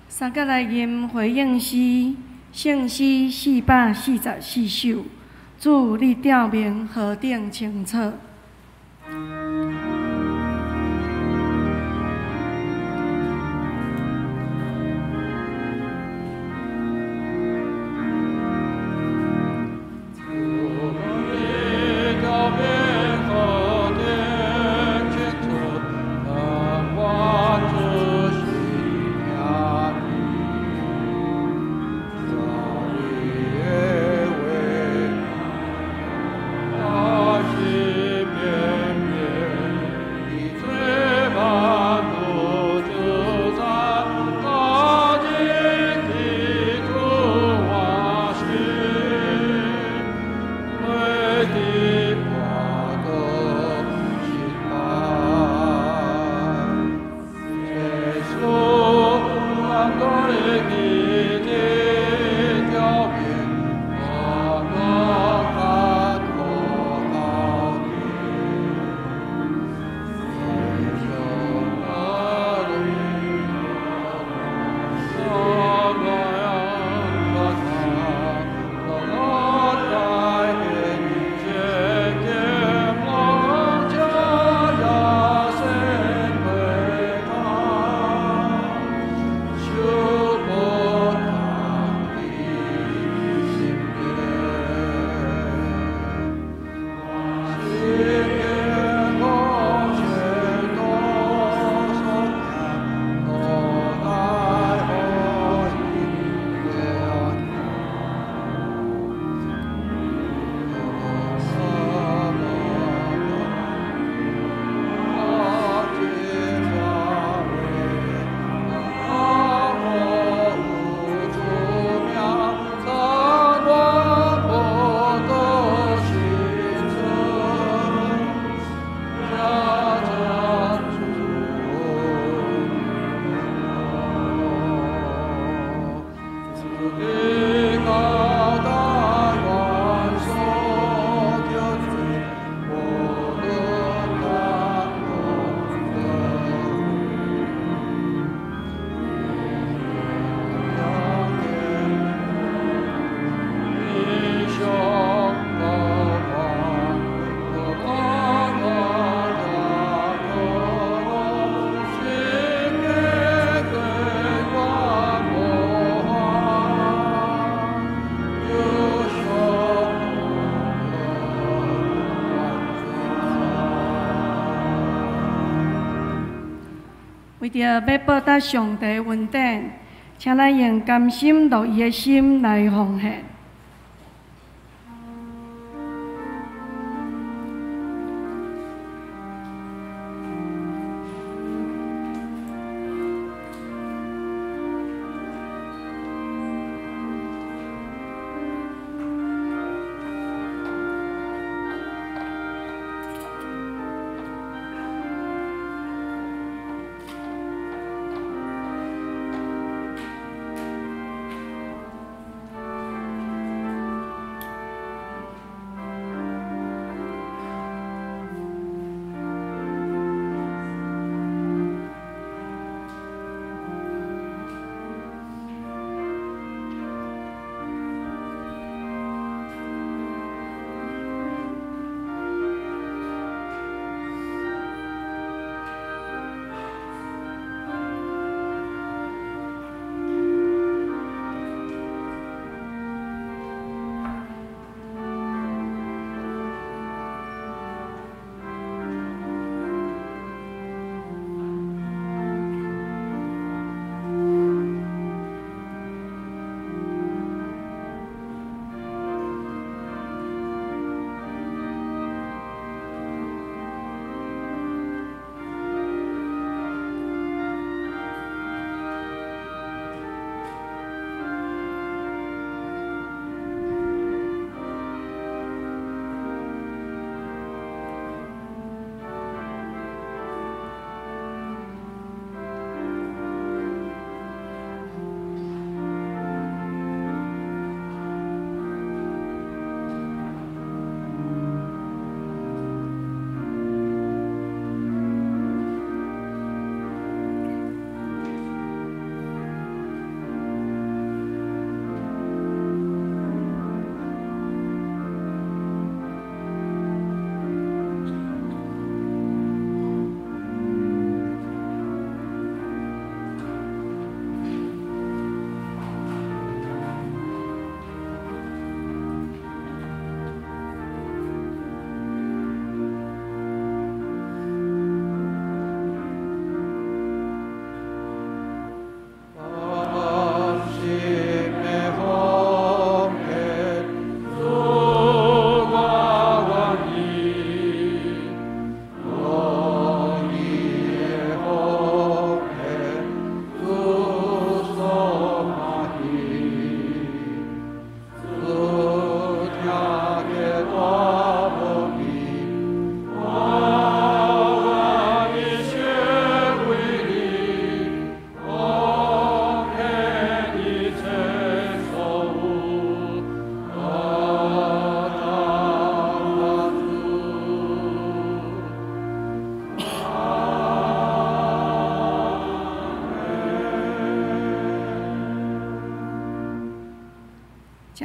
三甲内音回应诗，圣诗444首，主你调明何等清楚。为着要报答上帝恩典，请咱用甘心乐意的心来奉献。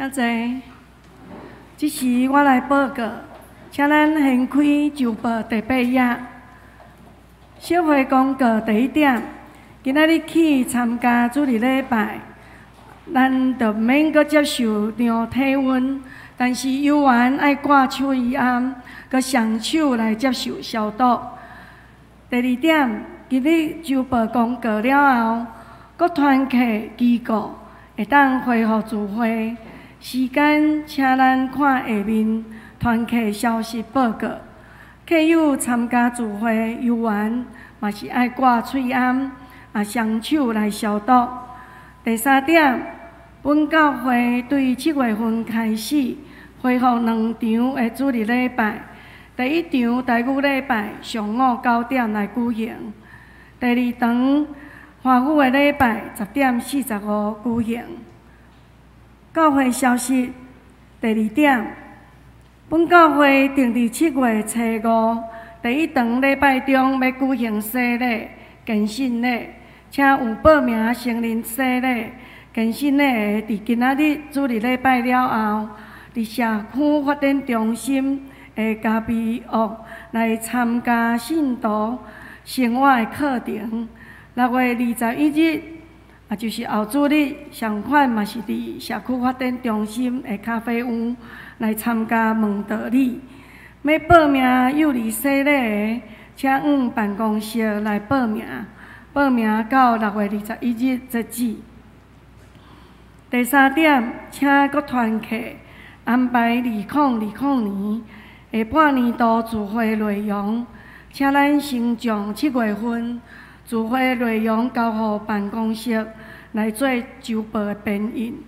请坐。这时我来报告，请咱掀开就报第8页。小会公告第1点，今仔日起参加主日礼拜，咱就免阁接受量体温，但是有缘爱挂手衣暗，阁上手来接受消毒。第2点，今日就报公告了后，各团契机构会当恢复聚会时间，请咱看下面团契消息报告。客友参加聚会有缘，嘛是爱挂喙暗，双手来消毒。第3点，本教会对7月份开始恢复2场的主日礼拜。第1场台语礼拜上午9点来举行，第2场华语的礼拜10点45举行。教会消息第2点，本教会定伫7月初5第1场礼拜中要举行洗礼、献信礼，请有报名成人洗礼、献信礼的，伫今仔日主日礼拜了后，伫社区发展中心的嘉庇屋来参加信徒生活的课程。6月21日，就是后主日，相款嘛是伫社区发展中心的咖啡屋来参加问道礼。要报名幼儿洗礼的，请往办公室来报名。报名到6月21日截止。第3点，请各团契安排2020年下半年度聚会内容，请咱先将7月份聚会内容交予办公室来做周报的编印。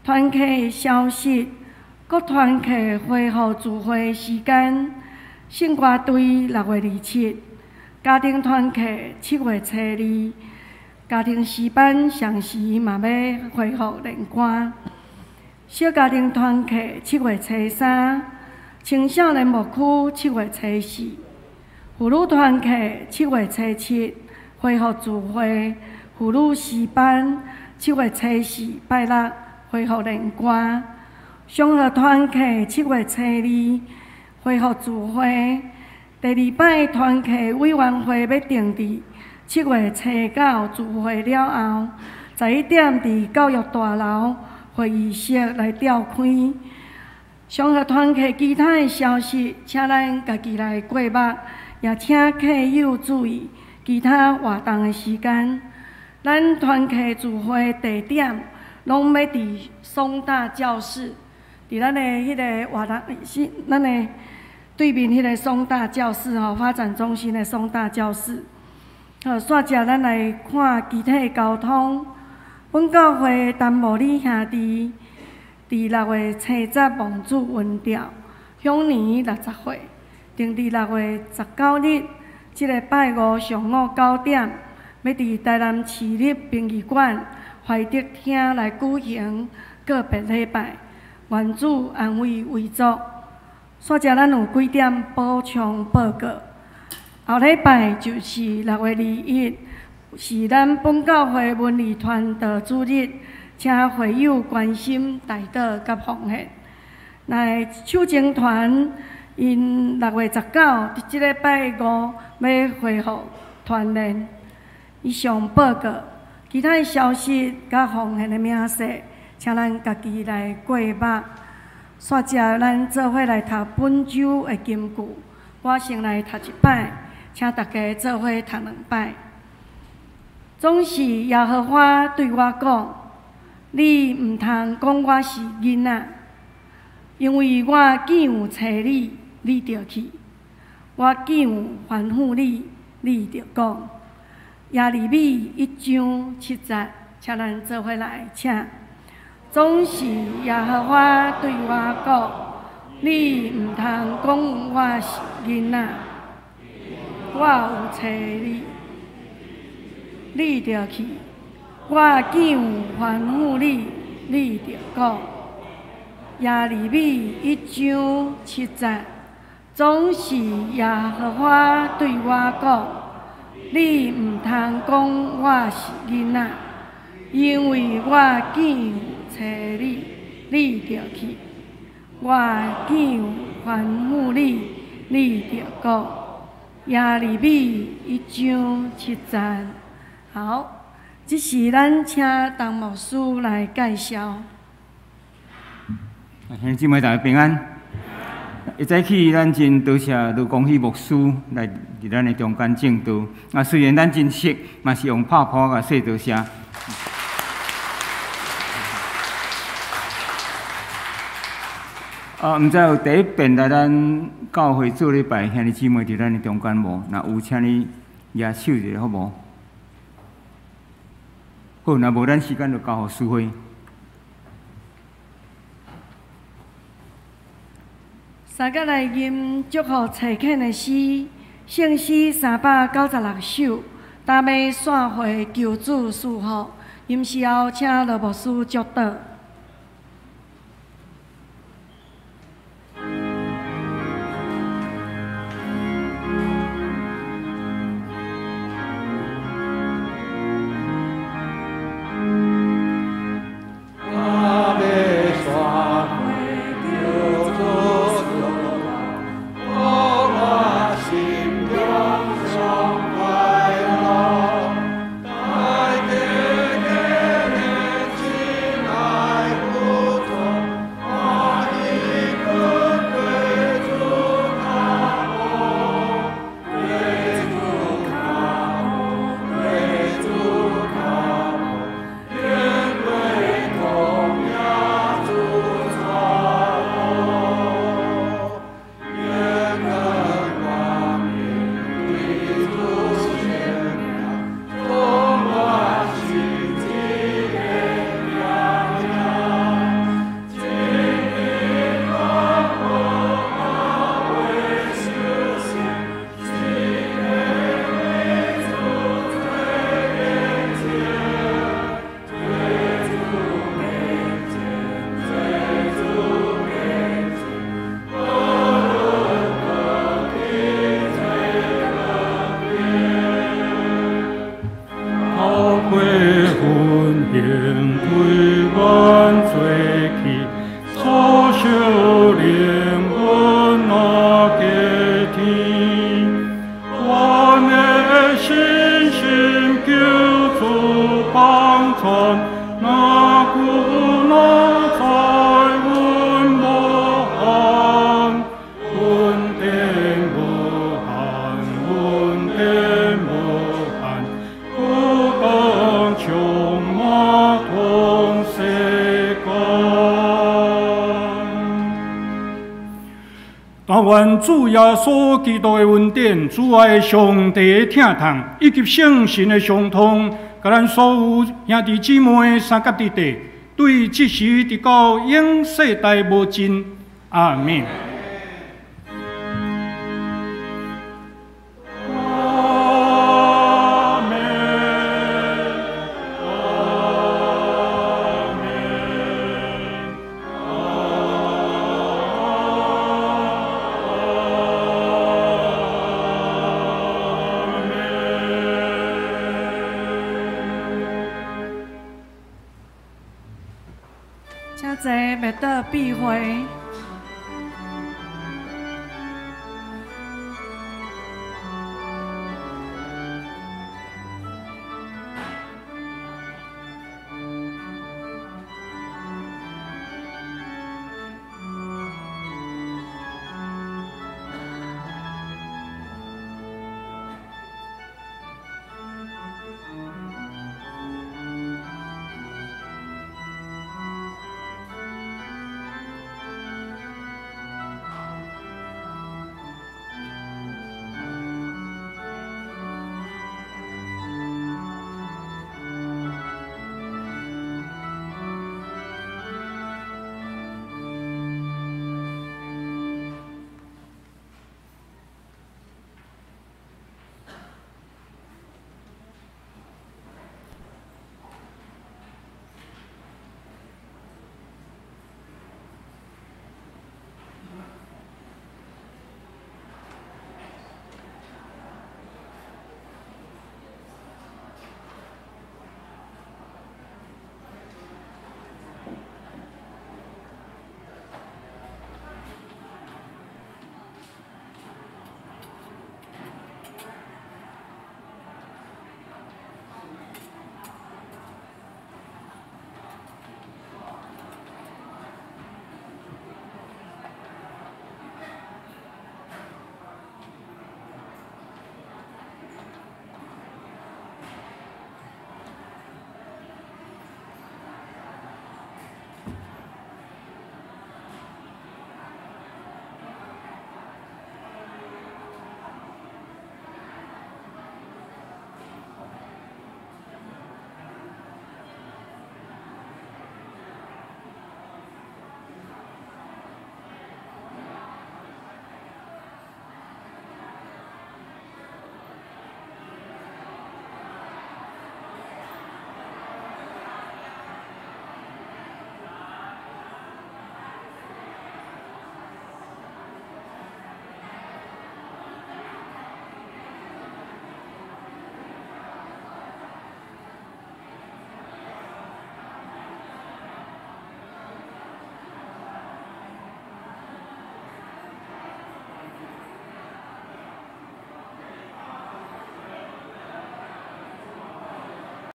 团契消息，各团契恢复聚会时间：圣歌队6月27，家庭团契7月初2，家庭诗班上时嘛要恢复练歌。小家庭团契7月初3，青少年牧区7月初4，妇女团契7月初7恢复聚会，妇女诗班7月初4拜6恢复练歌。上学团契7月初2恢复聚会，第2摆团契委员会要定伫7月初9聚会了后，11点伫教育大楼会议室来召开。上学团契其他的消息，请咱家己来过目，也请客友注意其他活动的时间。咱团契聚会地点拢要伫松大教室，伫咱的迄个活动是咱的对面迄个松大教室吼，发展中心的松大教室。好，煞只咱来看其他的交通。本教会陈某里兄弟伫6月初10蒙主运调，享年60岁，定伫6月19日，即个拜5上午9点，要伫台南市立殡仪馆怀德厅来举行告别礼拜，愿主安慰遗族。煞只咱有几点补充报告。后礼拜就是6月21日，是咱本教会文理团的主日，请会友关心代祷甲奉献。来手情团因6月19即个拜5要恢复团练。以上报告，其他消息甲奉献的名册，请咱家己来过目。煞只咱做伙来读本周的金句，我先来读一摆。请大家做伙读2摆。总是耶和华对我讲：“你毋通讲我是囡仔，因为我既有找你，你就去；我既有吩咐你，你就讲。”耶利米1章7节，请咱做伙来请。总是耶和华对我讲：“你毋通讲我是囡仔。”我有找你，你就去；我既有吩咐你，你就讲。耶利米1章7节，总是耶和华对我讲：你毋通讲我是囡仔，因为我既有找你，你着去。我见还护你，你着顾。耶利米1章7节。好，这是咱请陈牧师来介绍。兄弟姊妹大家平安。一早起，咱真多谢卢光喜牧师来伫咱的中间正道。啊，虽然咱真熟，嘛是用拍谱甲说多谢。毋知有第一遍来咱教会做礼拜，兄弟姊妹伫咱的中间无？若有，请你举手一下好无？好，若无咱时间就交互师会。三甲来吟祝福蔡肯的诗，圣诗396首，搭配散会求主祝福。吟诗后，请罗牧师祝祷。但愿主耶稣基督的恩典、主爱上帝的疼痛，以及圣神的相通，甲咱所有兄弟姊妹三甲弟弟，对即时直到永世代无尽。阿门。请坐，麦倒闭会。